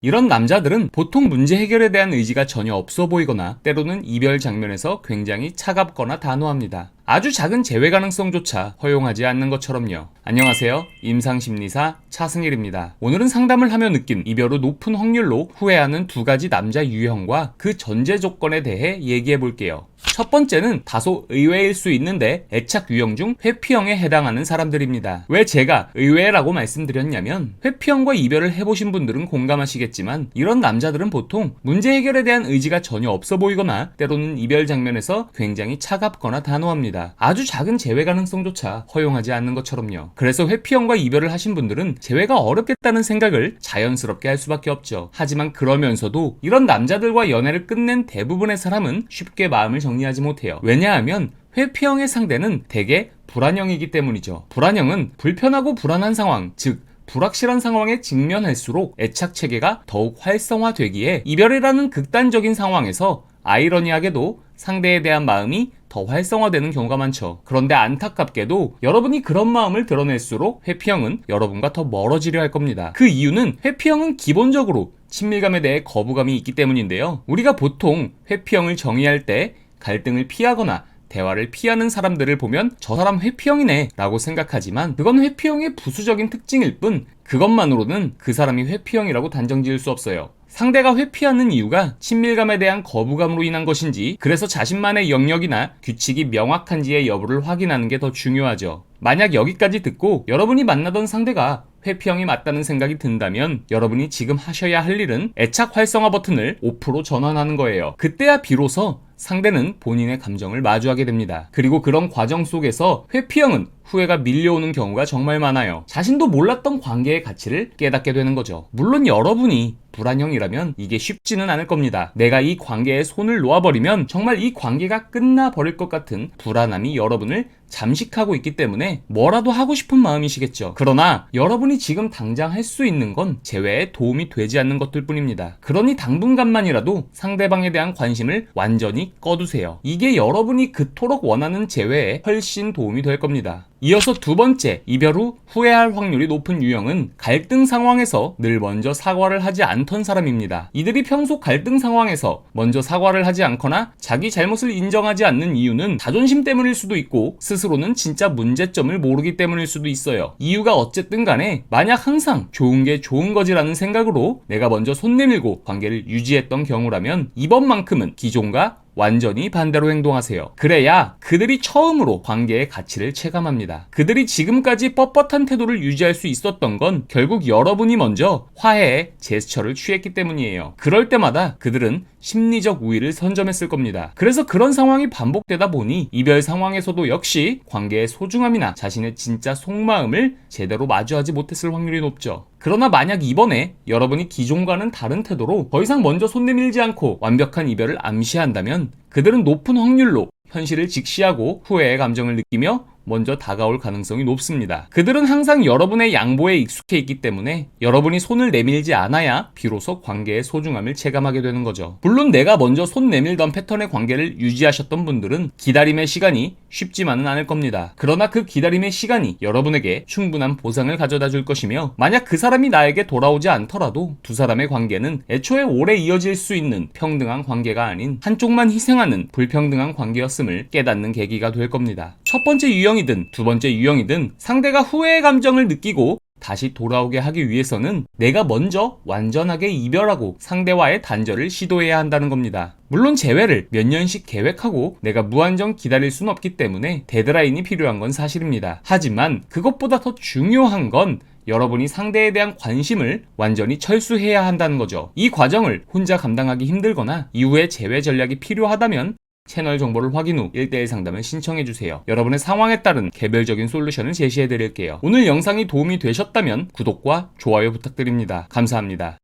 이런 남자들은 보통 문제 해결에 대한 의지가 전혀 없어 보이거나 때로는 이별 장면에서 굉장히 차갑거나 단호합니다. 아주 작은 재회 가능성조차 허용하지 않는 것처럼요. 안녕하세요. 임상심리사 차승일입니다. 오늘은 상담을 하며 느낀 이별 후 높은 확률로 후회하는 두 가지 남자 유형과 그 전제 조건에 대해 얘기해 볼게요. 첫 번째는 다소 의외일 수 있는데 애착 유형 중 회피형에 해당하는 사람들입니다. 왜 제가 의외라고 말씀드렸냐면 회피형과 이별을 해보신 분들은 공감하시겠지만 이런 남자들은 보통 문제 해결에 대한 의지가 전혀 없어 보이거나 때로는 이별 장면에서 굉장히 차갑거나 단호합니다. 아주 작은 재회 가능성조차 허용하지 않는 것처럼요. 그래서 회피형과 이별을 하신 분들은 재회가 어렵겠다는 생각을 자연스럽게 할 수밖에 없죠. 하지만 그러면서도 이런 남자들과 연애를 끝낸 대부분의 사람은 쉽게 마음을 정리하지 못해요. 왜냐하면 회피형의 상대는 대개 불안형이기 때문이죠. 불안형은 불편하고 불안한 상황, 즉 불확실한 상황에 직면할수록 애착 체계가 더욱 활성화되기에 이별이라는 극단적인 상황에서 아이러니하게도 상대에 대한 마음이 더 활성화되는 경우가 많죠. 그런데 안타깝게도 여러분이 그런 마음을 드러낼수록 회피형은 여러분과 더 멀어지려 할 겁니다. 그 이유는 회피형은 기본적으로 친밀감에 대해 거부감이 있기 때문인데요. 우리가 보통 회피형을 정의할 때 갈등을 피하거나 대화를 피하는 사람들을 보면 저 사람 회피형이네 라고 생각하지만 그건 회피형의 부수적인 특징일 뿐 그것만으로는 그 사람이 회피형이라고 단정 지을 수 없어요. 상대가 회피하는 이유가 친밀감에 대한 거부감으로 인한 것인지 그래서 자신만의 영역이나 규칙이 명확한지의 여부를 확인하는 게 더 중요하죠. 만약 여기까지 듣고 여러분이 만나던 상대가 회피형이 맞다는 생각이 든다면 여러분이 지금 하셔야 할 일은 애착 활성화 버튼을 오프로 전환하는 거예요. 그때야 비로소 상대는 본인의 감정을 마주하게 됩니다. 그리고 그런 과정 속에서 회피형은 후회가 밀려오는 경우가 정말 많아요. 자신도 몰랐던 관계의 가치를 깨닫게 되는 거죠. 물론 여러분이 불안형이라면 이게 쉽지는 않을 겁니다. 내가 이 관계에 손을 놓아버리면 정말 이 관계가 끝나버릴 것 같은 불안함이 여러분을 잠식하고 있기 때문에 뭐라도 하고 싶은 마음이시겠죠. 그러나 여러분이 지금 당장 할 수 있는 건 재회에 도움이 되지 않는 것들 뿐입니다. 그러니 당분간만이라도 상대방에 대한 관심을 완전히 꺼두세요. 이게 여러분이 그토록 원하는 재회에 훨씬 도움이 될 겁니다. 이어서 두 번째, 이별 후 후회할 확률이 높은 유형은 갈등 상황에서 늘 먼저 사과를 하지 않던 사람입니다. 이들이 평소 갈등 상황에서 먼저 사과를 하지 않거나 자기 잘못을 인정하지 않는 이유는 자존심 때문일 수도 있고 스스로는 진짜 문제점을 모르기 때문일 수도 있어요. 이유가 어쨌든 간에 만약 항상 좋은 게 좋은 거지라는 생각으로 내가 먼저 손 내밀고 관계를 유지했던 경우라면 이번만큼은 기존과 완전히 반대로 행동하세요. 그래야 그들이 처음으로 관계의 가치를 체감합니다. 그들이 지금까지 뻣뻣한 태도를 유지할 수 있었던 건 결국 여러분이 먼저 화해의 제스처를 취했기 때문이에요. 그럴 때마다 그들은 심리적 우위를 선점했을 겁니다. 그래서 그런 상황이 반복되다 보니 이별 상황에서도 역시 관계의 소중함이나 자신의 진짜 속마음을 제대로 마주하지 못했을 확률이 높죠. 그러나 만약 이번에 여러분이 기존과는 다른 태도로 더 이상 먼저 손 내밀지 않고 완벽한 이별을 암시한다면 그들은 높은 확률로 현실을 직시하고 후회의 감정을 느끼며 먼저 다가올 가능성이 높습니다. 그들은 항상 여러분의 양보에 익숙해 있기 때문에 여러분이 손을 내밀지 않아야 비로소 관계의 소중함을 체감하게 되는 거죠. 물론 내가 먼저 손 내밀던 패턴의 관계를 유지하셨던 분들은 기다림의 시간이 쉽지만은 않을 겁니다. 그러나 그 기다림의 시간이 여러분에게 충분한 보상을 가져다 줄 것이며 만약 그 사람이 나에게 돌아오지 않더라도 두 사람의 관계는 애초에 오래 이어질 수 있는 평등한 관계가 아닌 한쪽만 희생하는 불평등한 관계였음을 깨닫는 계기가 될 겁니다. 첫 번째 유형이든 두 번째 유형이든 상대가 후회의 감정을 느끼고 다시 돌아오게 하기 위해서는 내가 먼저 완전하게 이별하고 상대와의 단절을 시도해야 한다는 겁니다. 물론 재회를 몇 년씩 계획하고 내가 무한정 기다릴 순 없기 때문에 데드라인이 필요한 건 사실입니다. 하지만 그것보다 더 중요한 건 여러분이 상대에 대한 관심을 완전히 철수해야 한다는 거죠. 이 과정을 혼자 감당하기 힘들거나 이후에 재회 전략이 필요하다면 채널 정보를 확인 후 1대1 상담을 신청해주세요. 여러분의 상황에 따른 개별적인 솔루션을 제시해드릴게요. 오늘 영상이 도움이 되셨다면 구독과 좋아요 부탁드립니다. 감사합니다.